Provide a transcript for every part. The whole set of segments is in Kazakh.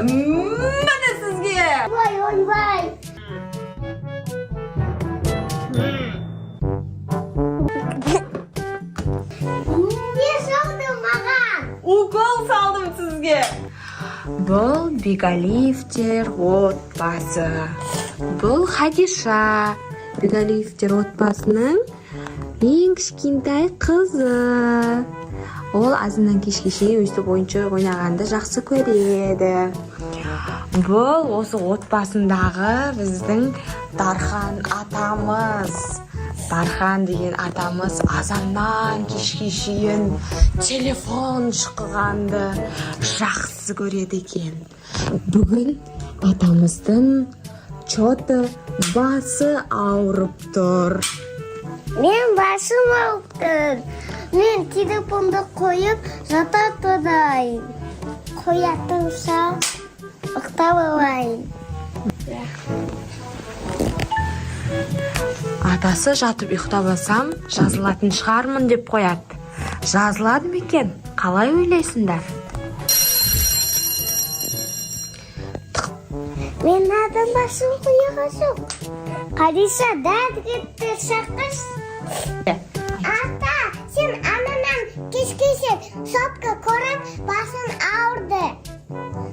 Mana sizga. Voy. Ne soldun bana? Ukol saldım sizga. Бұл Бегалиевтер отбасы. Бұл Хадиша. Бегалиевтер отбасының ең кішкентай қызы. Ол азынан кешке шейін өстіп ойыншық ойнағанды жақсы көреді. Бұл осы отбасындағы біздің Дархан атамыз. Дархан деген атамыз азаннан кешке шейін телефон шыққанды жақсы көреді екен. Бүгін атамыздың чоты басы ауырып тұр. Мен басым ауырып тұр. Мен телефонды қойып жата тұрайын. Қоя тұрса ұйықтап алайын. Атасы жатып ұйықтап алсам, жазылатын шығармын деп қояды. Жазылады ма екен? Қалай ойлайсыңдар? Мен адам басым қойға жоқ. Қадиша дәрігерді шақырш. Ата, сен ананан кешкешек сотқа көріп басын ауырды.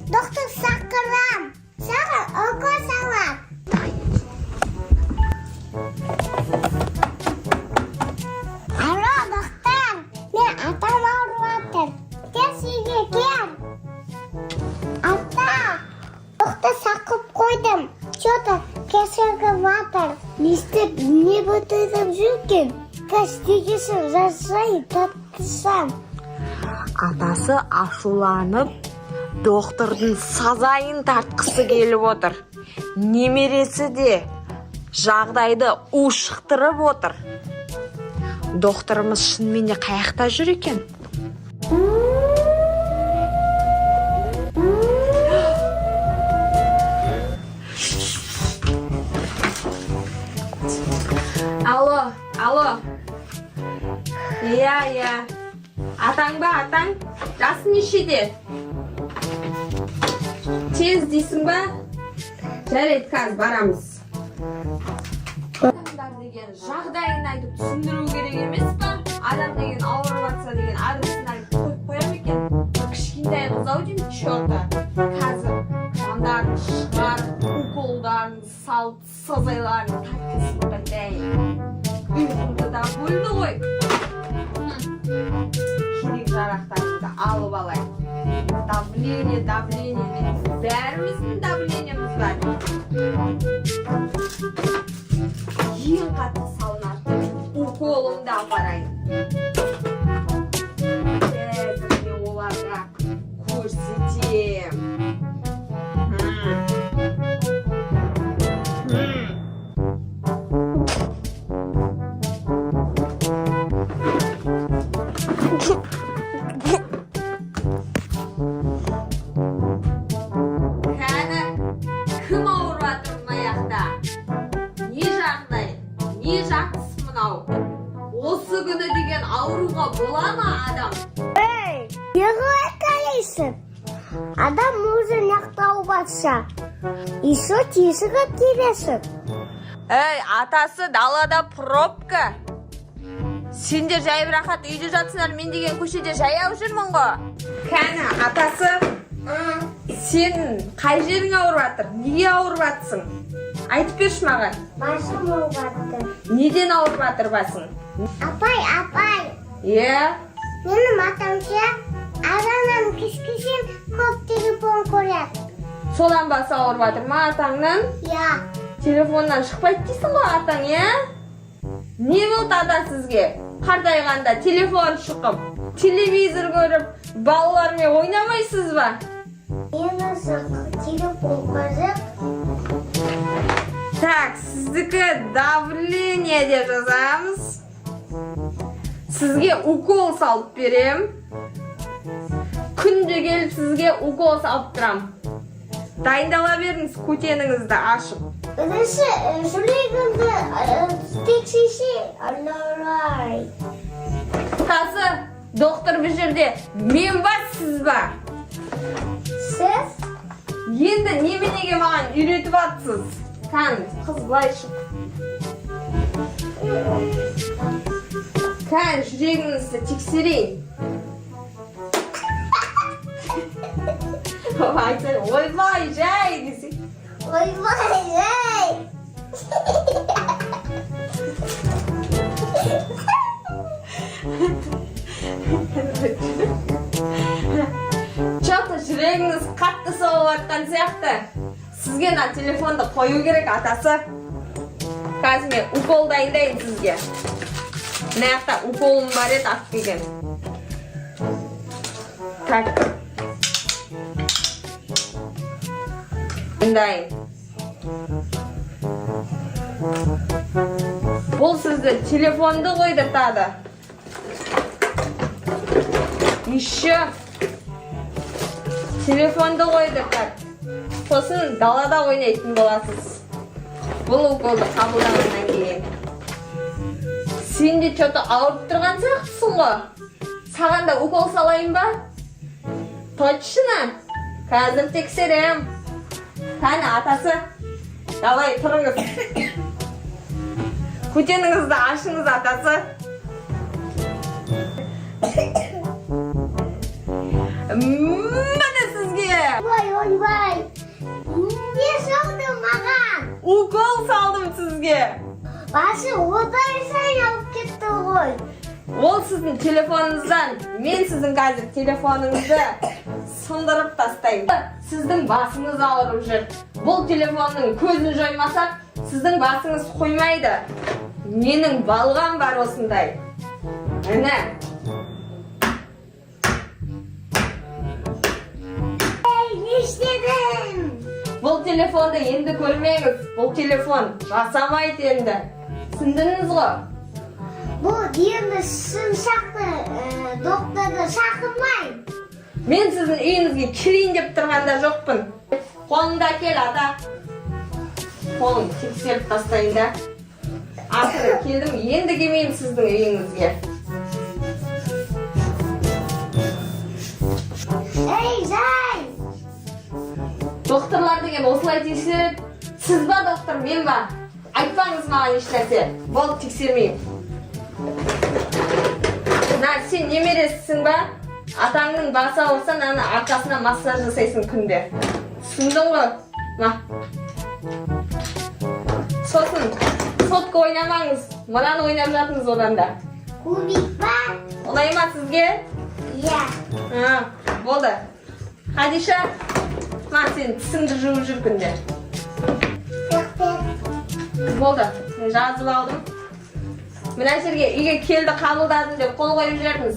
Доктор шақырам. Саған укол салады. Алло, доктор. Мен атам ауырып жатыр. Тез үйге кел. Ата, доктор шақырып қойдым. Что-то кешіріп жатыр. Не бітіріп жүрген? Кәстегесін жасай таттысам. Атасы ашуланып, доктордың сазайын тартқысы келіп отыр. Немересі де жағдайды ушықтырып отыр. Докторымыз шынымен де қаяқта жүр екен? Алло. Иә. Атаң ба, атаң? Жасы нешеде? Тез дейсің ба? Жарайды, қазір барамыз. Адамдар деген жағдайын айтып түсіндіру керек емес па? Адам деген ауырып жатса деген адресін айтып қойып қоям екен. Кішкентай қыз-ау деймін, чота. Қазір жандарын шығарып, уколдарын салып, сазайларын тартқызып қайтайын. Ұйқымды да бөлді ғой. Керек жарақтарымды алып алайын. Давление. Бәріміздің давлениеміз бар. Ең қатты салынатын уколымды апарайын. Бәріне оларға көрсетем. Кім ауырып жатыр маяқта? Не жағдай? Не жақсы мынау? Осы күні деген ауруға бола ма адам? Ей, неғылай қалайсың? Адам өзі нақтау батса. Еще тесігі келесің. Ей, атасы далада пробка. Сендер жайып рахат үйде жатсыңдар, мен деген көшеде жаяу жүрмін ғой. Кәні, атасы, сен қай жерің ауырып жатыр? Неге ауырып жатсың? Айтып берші маған. Басым ауырып жатыр. Неден ауырып жатыр басың? Апай. Иә? Менің атамша азаннан кешкешен көп телефон көреді. Содан басы ауырып жатыр ма атаңнан? Я. Телефоннан шықпайды дейсің ғой атаң, иә? Не болды ата сізге? Қартайғанда телефон шықып, телевизор көріп, балалармен ойнамайсыз ба? Мен телефон көріп. Так, сіздікі давление деп жазамыз. Сізге укол салып берем. Күнде келіп сізге укол салып тұрам. Дайындала беріңіз, көтеніңізді ашып. Бірінші жүрегімді тексеше аларай. Тасы, доктор бұл жерде мен ба, сіз ба? Сіз? Енді неменеге маған үйретіп атсыз? Кән, қыз былай шық. Кән, жүрегіңізді тексерейін. Айтсай, ойбай, жай десек. Ойбай, жай. Чоты жүрегіңіз қатты соғып атқан сияқты. Сізге на телефонды қою керек, атасы. Қазір мен укол дайындайын сізге. Мына жақта уколым бар еді, ат деген. Так. Дайын. Бұл сізді телефонды қойдыртады. Еще телефонды қойдыртады. Сосын далада ойнайтын боласыз. Бұл уколды қабылдағаннан кейін. Сен де что-то ауырып тұрған сияқтысың ғой. Саған да укол салайын ба? Точно. Қазір тексерем. Кәне, атасы. Давай, тұрыңыз. Көтеніңізді ашыңыз, атасы. Міне сізге. Ойбай. Не соғдың маған? Укол салдым сізге. Басы одай сайын алып кетті ғой. Ол сіздің телефоныңыздан. Мен сіздің қазір телефоныңызды сындырып тастаймын. Сіздің басыңыз ауырып жүр. Бұл телефонның көзін жоймасақ, сіздің басыңыз қоймайды. Менің балғам бар осындай. Міне. Не істедің? Бұл телефонды енді көрмеңіз. Бұл телефон жасамайды енді. Түсіндіңіз ғой? Бұл енді шымшақты докторды шақырмайын. Мен сіздің үйіңізге келейін деп тұрғанда жоқпын. Қолыңда кел, ата. Қолың тексеріп тастайын да. Ақыры келдім, енді келмеймін сіздің үйіңізге. Ей, жай! Докторлар деген осылай тексереді. Сіз ба доктор, мен ба? Айтпаңыз маған ешнәрсе. Болды, тексермеймін. Сен немересісің ба? Атаңның басы ауырса, ана арқасына массаж жасайсың күнде. Түсіндің ғой? Сосын, сотка ойнамаңыз. Мынаны ойнап жатыңыз одан да. Кубик ба? Олай ма сізге? Иә. Болды. Хадиша, сен тісіңді жуып жүр күнде. Болды, жазып алдым. Мына жерге үйге келді, қабылдадым деп қол қойып жүріңіз.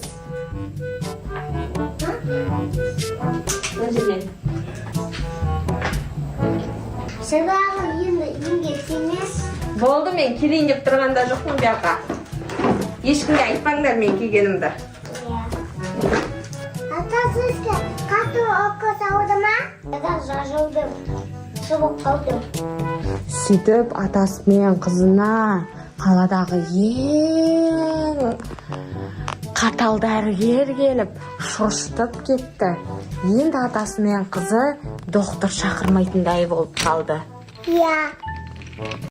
Мына жерге. Шыдағы енді үйге келмес. Болды, мен келейін деп тұрғанда жоқпын бұяққа. Ешкімге айтпаңдар мен келгенімді. Ата, сізге қатты укол салды ма? Жажылдым. Суып қалдым. Сөйтіп, атасы мен қызына қаладағы ең қатал дәрігер келіп шошытып кетті. Енді атасы мен қызы доктор шақырмайтындай болып қалды. Иә.